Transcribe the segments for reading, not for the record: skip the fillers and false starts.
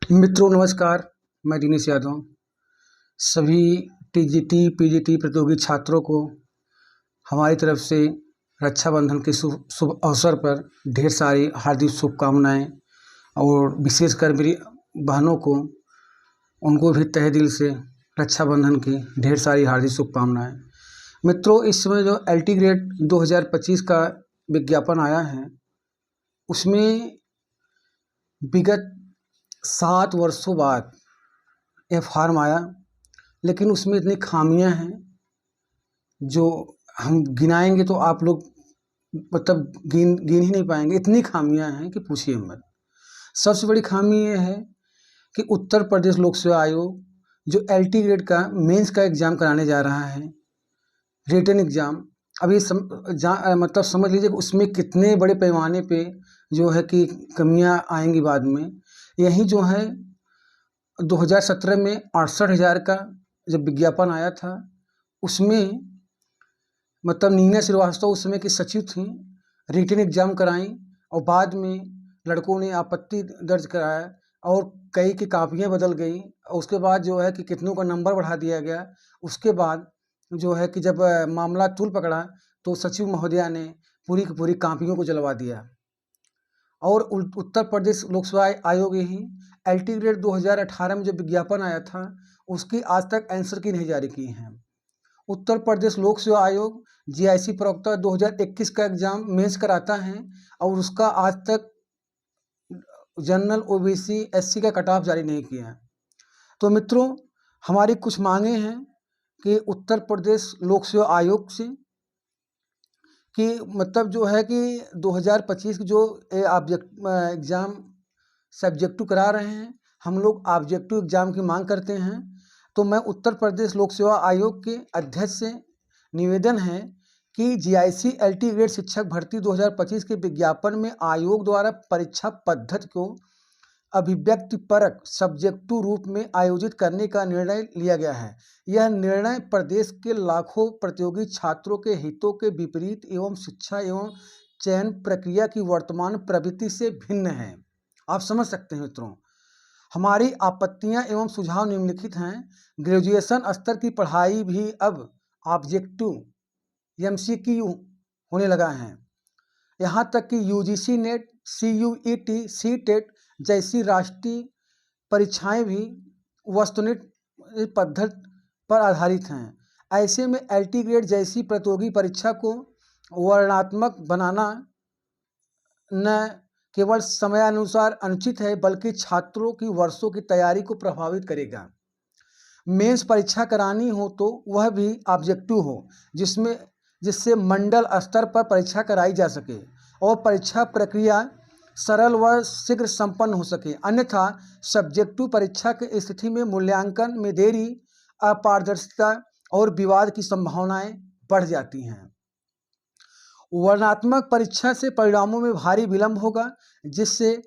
मित्रों नमस्कार। मैं दिनेश यादव सभी टीजीटी पीजीटी प्रतियोगी छात्रों को हमारी तरफ से रक्षाबंधन के शुभ अवसर पर ढेर सारी हार्दिक शुभकामनाएं और विशेषकर मेरी बहनों को उनको भी तहे दिल से रक्षाबंधन की ढेर सारी हार्दिक शुभकामनाएं। मित्रों, इस समय जो एलटी ग्रेड 2025 का विज्ञापन आया है उसमें विगत 7 वर्षों बाद यह फॉर्म आया, लेकिन उसमें इतनी खामियां हैं जो हम गिनाएंगे तो आप लोग मतलब गिन ही नहीं पाएंगे। इतनी खामियां हैं कि पूछिए मत। सबसे बड़ी खामी यह है कि उत्तर प्रदेश लोक सेवा आयोग जो एलटी ग्रेड का मेंस का एग्ज़ाम कराने जा रहा है, रिटन एग्ज़ाम, अभी मतलब समझ लीजिए कि उसमें कितने बड़े पैमाने पे जो है कि कमियां आएंगी बाद में। यही जो है 2017 में 68,000 का जब विज्ञापन आया था उसमें मतलब नीना श्रीवास्तव उस समय की सचिव थी, रिटन एग्ज़ाम कराई और बाद में लड़कों ने आपत्ति दर्ज कराया और कई की कापियाँ बदल गई और उसके बाद जो है कि कितनों का नंबर बढ़ा दिया गया। उसके बाद जो है कि जब मामला तूल पकड़ा तो सचिव महोदया ने पूरी की पूरी कापियों को जलवा दिया। और उत्तर प्रदेश लोक सेवा आयोग ही एलटी ग्रेड 2018 में जो विज्ञापन आया था उसकी आज तक आंसर की नहीं जारी की है। उत्तर प्रदेश लोक सेवा आयोग जीआईसी प्रवक्ता 2021 का एग्जाम मेंस कराता है और उसका आज तक जनरल ओबीसी एससी का कट ऑफ जारी नहीं किया है। तो मित्रों, हमारी कुछ मांगे हैं कि उत्तर प्रदेश लोक सेवा आयोग से कि मतलब जो है कि 2025 की जो एग्ज़ाम सब्जेक्टिव करा रहे हैं, हम लोग ऑब्जेक्टिव एग्ज़ाम की मांग करते हैं। तो मैं उत्तर प्रदेश लोक सेवा आयोग के अध्यक्ष से निवेदन है कि जीआईसी एलटी ग्रेड शिक्षक भर्ती 2025 के विज्ञापन में आयोग द्वारा परीक्षा पद्धति को अभिव्यक्तिपरक सब्जेक्टिव रूप में आयोजित करने का निर्णय लिया गया है। यह निर्णय प्रदेश के लाखों प्रतियोगी छात्रों के हितों के विपरीत एवं शिक्षा एवं चयन प्रक्रिया की वर्तमान प्रवृत्ति से भिन्न है। आप समझ सकते हैं मित्रों। हमारी आपत्तियां एवं सुझाव निम्नलिखित हैं। ग्रेजुएशन स्तर की पढ़ाई भी अब ऑब्जेक्टिव एमसीक्यू होने लगा है। यहाँ तक कि यूजीसी नेट, सीयूईटी, सीटेट जैसी राष्ट्रीय परीक्षाएं भी वस्तुनिष्ठ पद्धति पर आधारित हैं। ऐसे में एलटी ग्रेड जैसी प्रतियोगी परीक्षा को वर्णनात्मक बनाना न केवल समयानुसार अनुचित है बल्कि छात्रों की वर्षों की तैयारी को प्रभावित करेगा। मेंस परीक्षा करानी हो तो वह भी ऑब्जेक्टिव हो, जिससे मंडल स्तर पर परीक्षा कराई जा सके और परीक्षा प्रक्रिया सरल व शीघ्र संपन्न हो सके। अन्यथा सब्जेक्टिव परीक्षा की स्थिति में मूल्यांकन में देरी, अपारदर्शिता और विवाद की संभावनाएं बढ़ जाती हैं। वर्णनात्मक परीक्षा से परिणामों में भारी विलंब होगा, जिससे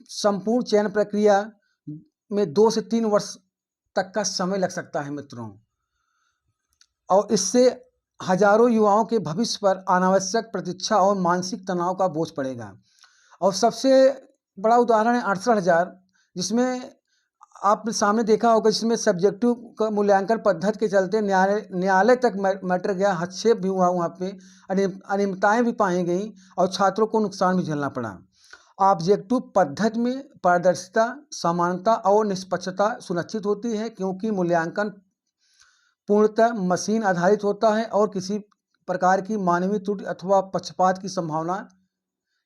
संपूर्ण चयन प्रक्रिया में 2 से 3 वर्ष तक का समय लग सकता है मित्रों, और इससे हजारों युवाओं के भविष्य पर अनावश्यक प्रतीक्षा और मानसिक तनाव का बोझ पड़ेगा। और सबसे बड़ा उदाहरण है 68,000, जिसमें आपने सामने देखा होगा, जिसमें सब्जेक्टिव का मूल्यांकन पद्धति के चलते न्यायालय तक मैटर गया, हस्तक्षेप भी हुआ, वहाँ पे अनियमितताएं भी पाई गई और छात्रों को नुकसान भी झेलना पड़ा। ऑब्जेक्टिव पद्धति में पारदर्शिता, समानता और निष्पक्षता सुनिश्चित होती है क्योंकि मूल्यांकन पूर्णतः मशीन आधारित होता है और किसी प्रकार की मानवीय त्रुटि अथवा पक्षपात की संभावना,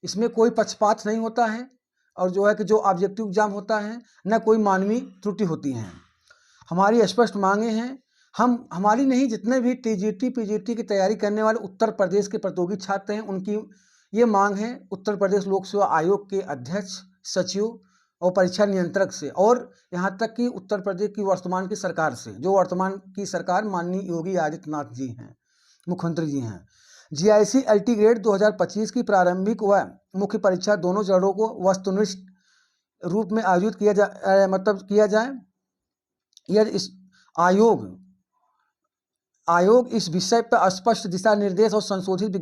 इसमें कोई पक्षपात नहीं होता है और जो है कि जो ऑब्जेक्टिव एग्जाम होता है न कोई मानवीय त्रुटि होती है। हमारी स्पष्ट मांगे हैं, हमारी नहीं, जितने भी टीजीटी पीजीटी की तैयारी करने वाले उत्तर प्रदेश के प्रतियोगी छात्र हैं उनकी ये मांग है उत्तर प्रदेश लोक सेवा आयोग के अध्यक्ष, सचिव और परीक्षा नियंत्रक से, और यहाँ तक कि उत्तर प्रदेश की वर्तमान की सरकार से, जो वर्तमान की सरकार माननीय योगी आदित्यनाथ जी हैं, मुख्यमंत्री जी हैं। जीआईसी एलटी ग्रेड 2025 की प्रारंभिक व मुख्य परीक्षा दोनों चरणों को वस्तुनिष्ठ रूप में आयोजित किया जाए। यदि इस आयोग इस विषय पर स्पष्ट दिशा निर्देश और संशोधित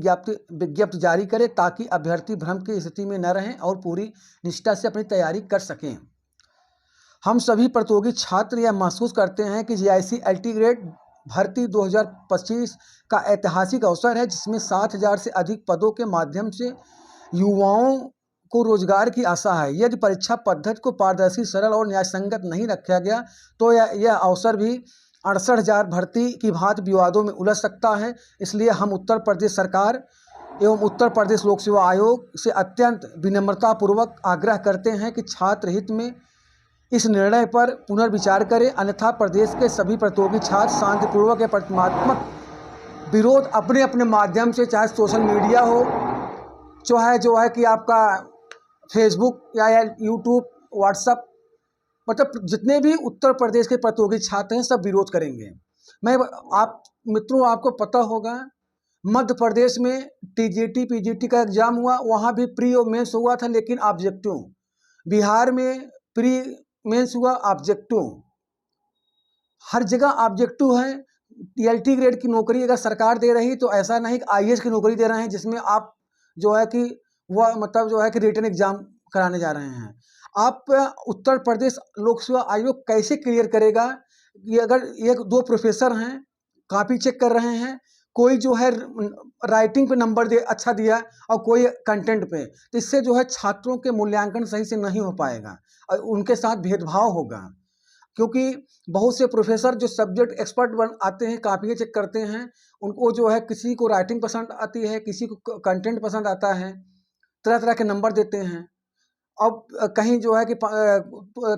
विज्ञप्ति जारी करे ताकि अभ्यर्थी भ्रम की स्थिति में न रहें और पूरी निष्ठा से अपनी तैयारी कर सकें। हम सभी प्रतियोगी छात्र यह महसूस करते हैं कि जीआईसी एलटी ग्रेड भर्ती 2025 का ऐतिहासिक अवसर है, जिसमें 7,000 से अधिक पदों के माध्यम से युवाओं को रोजगार की आशा है। यदि परीक्षा पद्धति को पारदर्शी, सरल और न्यायसंगत नहीं रखा गया तो यह अवसर भी 68,000 भर्ती की भांति विवादों में उलझ सकता है। इसलिए हम उत्तर प्रदेश सरकार एवं उत्तर प्रदेश लोक सेवा आयोग से अत्यंत विनम्रतापूर्वक आग्रह करते हैं कि छात्र हित में इस निर्णय पर पुनर्विचार करें, अन्यथा प्रदेश के सभी प्रतियोगी छात्र शांतिपूर्वक या प्रतिमात्मक विरोध अपने अपने माध्यम से, चाहे सोशल मीडिया हो, जो है कि आपका फेसबुक या यूट्यूब, व्हाट्सएप, मतलब जितने भी उत्तर प्रदेश के प्रतियोगी छात्र हैं सब विरोध करेंगे। आप मित्रों, आपको पता होगा मध्य प्रदेश में टीजीटी पीजीटी का एग्जाम हुआ, वहाँ भी प्री और मेंस हुआ था, लेकिन ऑब्जेक्टिव। बिहार में प्री मेंस हुआ, ऑब्जेक्टिव। हर जगह ऑब्जेक्टिव है। एलटी ग्रेड की नौकरी अगर सरकार दे रही तो ऐसा नहीं कि आईएएस की नौकरी दे रहे हैं, जिसमें आप जो है कि वह मतलब जो है कि रिटन एग्जाम कराने जा रहे हैं। आप उत्तर प्रदेश लोक सेवा आयोग कैसे क्लियर करेगा कि अगर एक दो प्रोफेसर हैं, कॉपी चेक कर रहे हैं, कोई जो है राइटिंग पे नंबर अच्छा दिया और कोई कंटेंट पे, तो इससे जो है छात्रों के मूल्यांकन सही से नहीं हो पाएगा और उनके साथ भेदभाव होगा। क्योंकि बहुत से प्रोफेसर जो सब्जेक्ट एक्सपर्ट बन आते हैं, कापियाँ चेक करते हैं, उनको जो है किसी को राइटिंग पसंद आती है, किसी को कंटेंट पसंद आता है, तरह तरह के नंबर देते हैं। अब कहीं जो है कि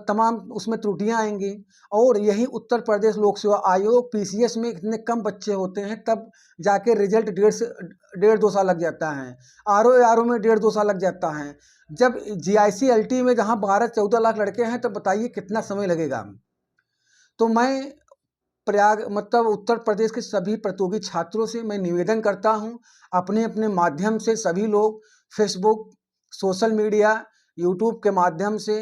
तमाम उसमें त्रुटियां आएंगी। और यही उत्तर प्रदेश लोक सेवा आयोग पीसीएस में इतने कम बच्चे होते हैं, तब जाके रिजल्ट 1.5 2 साल लग जाता है। आरओ में 1.5 2 साल लग जाता है। जब जीआईसी एलटी में जहां 12-14 लाख लड़के हैं, तब बताइए कितना समय लगेगा। तो मैं मतलब उत्तर प्रदेश के सभी प्रतियोगी छात्रों से मैं निवेदन करता हूं, अपने अपने माध्यम से सभी लोग फेसबुक, सोशल मीडिया, यूट्यूब के माध्यम से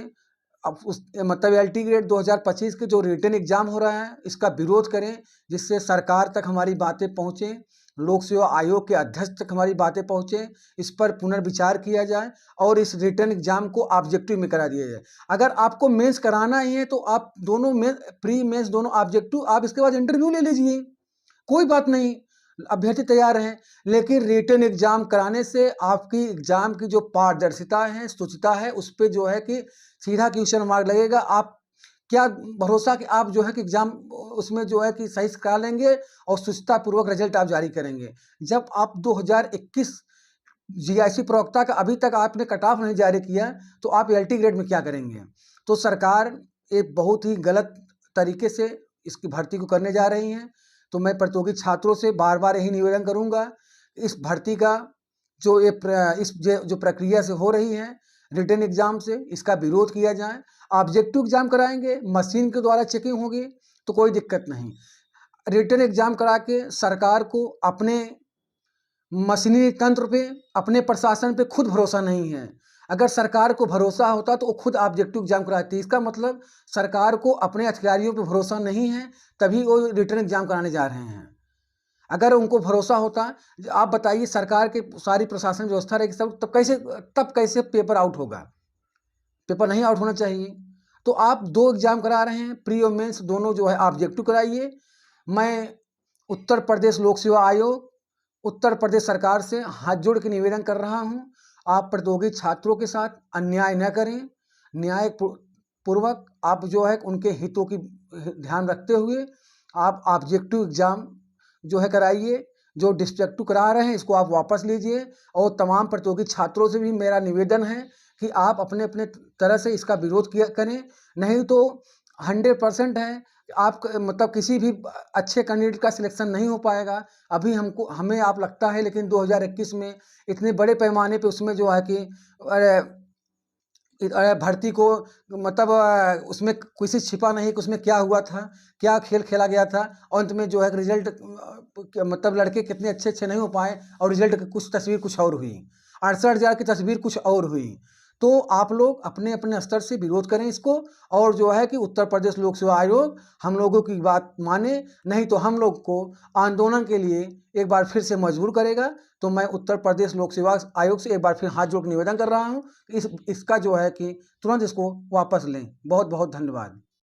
अब मतलब एलटी ग्रेड 2025 के जो रिटन एग्जाम हो रहा है इसका विरोध करें, जिससे सरकार तक हमारी बातें पहुँचें, लोक सेवा आयोग के अध्यक्ष तक हमारी बातें पहुँचें, इस पर पुनर्विचार किया जाए और इस रिटन एग्जाम को ऑब्जेक्टिव में करा दिया जाए। अगर आपको मेंस कराना ही है तो आप दोनों प्री मेंस दोनों ऑब्जेक्टिव, आप इसके बाद इंटरव्यू ले लीजिए, कोई बात नहीं, अभ्यर्थी तैयार हैं। लेकिन रिटन एग्जाम कराने से आपकी एग्जाम की जो पारदर्शिता है, शुचिता है, उस पर जो है कि सीधा क्वेश्चन मार्क लगेगा। आप क्या भरोसा कि आप जो है कि एग्जाम उसमें जो है कि सही से करा लेंगे और शुचिता पूर्वक रिजल्ट आप जारी करेंगे। जब आप 2021 जीआईसी प्रवक्ता का अभी तक आपने कट ऑफ नहीं जारी किया, तो आप एलटी ग्रेड में क्या करेंगे। तो सरकार एक बहुत ही गलत तरीके से इसकी भर्ती को करने जा रही है। तो मैं प्रतियोगी छात्रों से बार बार यही निवेदन करूंगा, इस भर्ती का जो प्रक्रिया से हो रही है रिटन एग्जाम से, इसका विरोध किया जाए। ऑब्जेक्टिव एग्जाम कराएंगे, मशीन के द्वारा चेकिंग होगी तो कोई दिक्कत नहीं। रिटन एग्जाम करा के सरकार को अपने मशीनी तंत्र पे, अपने प्रशासन पे खुद भरोसा नहीं है। अगर सरकार को भरोसा होता तो वो खुद ऑब्जेक्टिव एग्जाम कराती। इसका मतलब सरकार को अपने अधिकारियों पे भरोसा नहीं है, तभी वो रिटन एग्जाम कराने जा रहे हैं। अगर उनको भरोसा होता, आप बताइए, सरकार के सारी प्रशासन व्यवस्था रहेगी सब, तब कैसे पेपर आउट होगा। पेपर नहीं आउट होना चाहिए। तो आप 2 एग्जाम करा रहे हैं, प्री और मेंस दोनों जो है ऑब्जेक्टिव कराइए। मैं उत्तर प्रदेश लोक सेवा आयोग, उत्तर प्रदेश सरकार से हाथ जोड़ के निवेदन कर रहा हूं, आप प्रतियोगी छात्रों के साथ अन्याय न करें। न्याय पूर्वक आप जो है उनके हितों की ध्यान रखते हुए आप ऑब्जेक्टिव एग्जाम जो है कराइए। जो डिस्ट्रक्टिव करा रहे हैं इसको आप वापस लीजिए। और तमाम प्रतियोगी छात्रों से भी मेरा निवेदन है कि आप अपने अपने तरह से इसका विरोध करें। नहीं तो 100% है आप मतलब किसी भी अच्छे कैंडिडेट का सिलेक्शन नहीं हो पाएगा। अभी हमें आप लगता है, लेकिन 2021 में इतने बड़े पैमाने पे उसमें जो है कि भर्ती को मतलब उसमें किसी छिपा नहीं कि उसमें क्या हुआ था, क्या खेल खेला गया था। अंत में जो है रिजल्ट मतलब लड़के कितने अच्छे नहीं हो पाए और रिजल्ट कुछ तस्वीर कुछ और हुई, 68,000 की तस्वीर कुछ और हुई। तो आप लोग अपने अपने स्तर से विरोध करें इसको, और जो है कि उत्तर प्रदेश लोक सेवा आयोग हम लोगों की बात माने, नहीं तो हम लोग को आंदोलन के लिए एक बार फिर से मजबूर करेगा। तो मैं उत्तर प्रदेश लोक सेवा आयोग से एक बार फिर हाथ जोड़ के निवेदन कर रहा हूँ, इसका जो है कि तुरंत इसको वापस लें। बहुत बहुत धन्यवाद।